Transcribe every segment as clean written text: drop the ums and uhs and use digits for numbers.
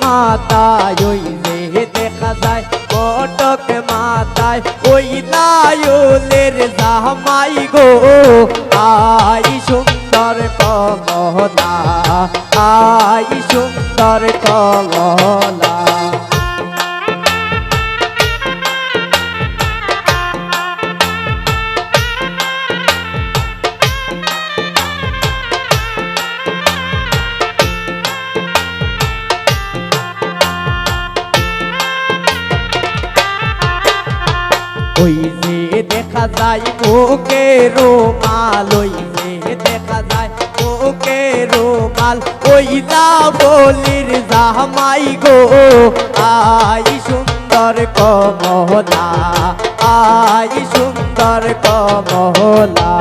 মাথায় ওই যে দেখা যায় ফটক মাথায় ওই লায়নের জামাই গো আই সুন্দর কমলা আই সুন্দর কমলা ওই যে দেখা যায় মুখে রুমাল ওই যে দেখা যায় মুখে রুমাল ওই বলির জামাই গো আই সুন্দর কমলা আই সুন্দর কমলা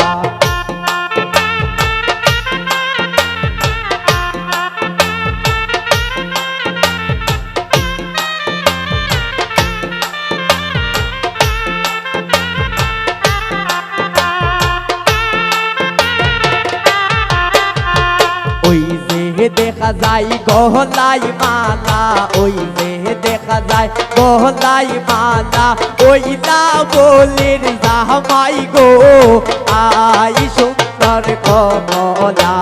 ওই যে দেখা যায় গলায় মালা ওই যে দেখা যায় গলায় মালা ওই বলির জামাই গো আই সুন্দর কমলা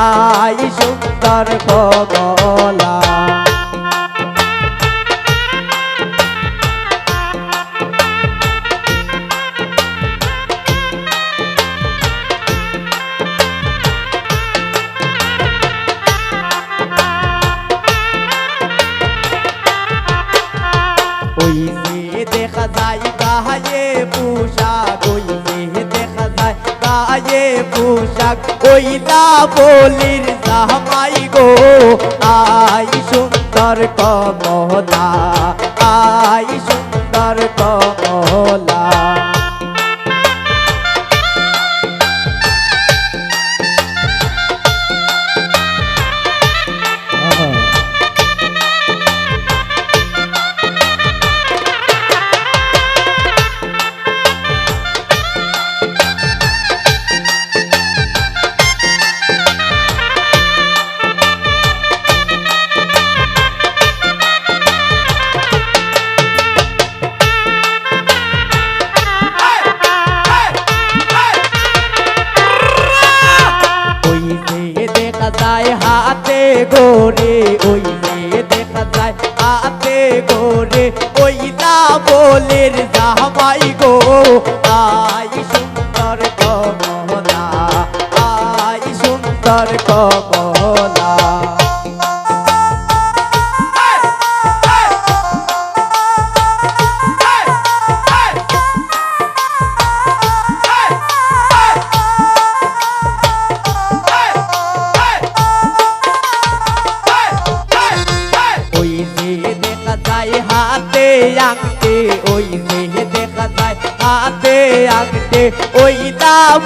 আই সুন্দর কমলা ওই যে দেখা যায় গায়ে পোশাক ওই যে দেখা যায় গায়ে পোশাক ওই বলির জামাই গো আই সুন্দর কমলা আই সুন্দর কমলা হাতে গোরে ওই যে দেখা যায় হাতে গোরে ওই বলির জামাই গো আই সুন্দর কমলা আই সুন্দর কমলা হাতে আংটে ওই যে দেখা যায় হাতে আংটে ওই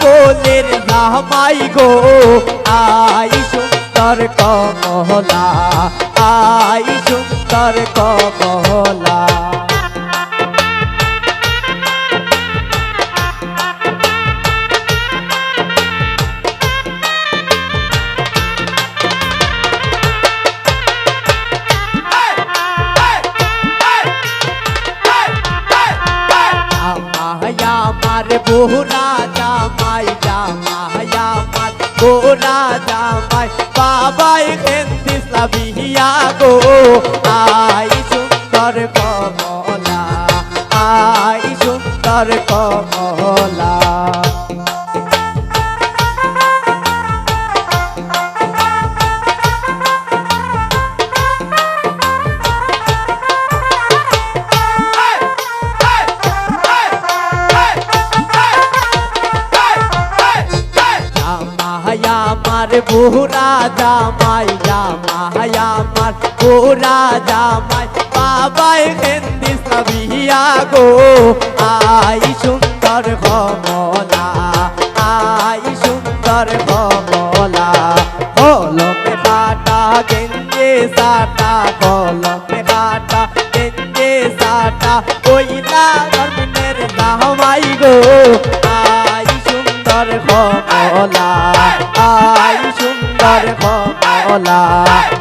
বলির জামাই গো আই সুন্দর কমলা আই সুন্দর কমলা আমার বোরা জামাই জামাই আমার বোরা জামাই বাবাই কেন্দিসা বিহিয়া গো আই সুন্দর কমলা আই সুন্দর কমলা আমার বোরা জামাই জামাই আমার বোরা জামাই বাবাই কেন্দিসা বিহিয়া গো আই সুন্দর কমলা আই সুন্দর কমলা কলমে কাটা গেঞ্জে সাটা কলমে কাটা গেঞ্জে সাটা ওই ধর্মের জামাই গো আই সুন্দর কমলা আই সুন্দর কমলা কমলা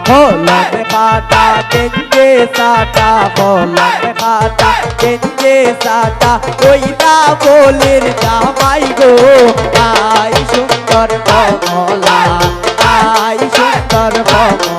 কলমে খাতা কেঞ্জে সাটা কলমে খাতা কেঞ্জে সাটা ওই না বলির জামাই গো আই সুন্দর কমলা আই সুন্দর কমলা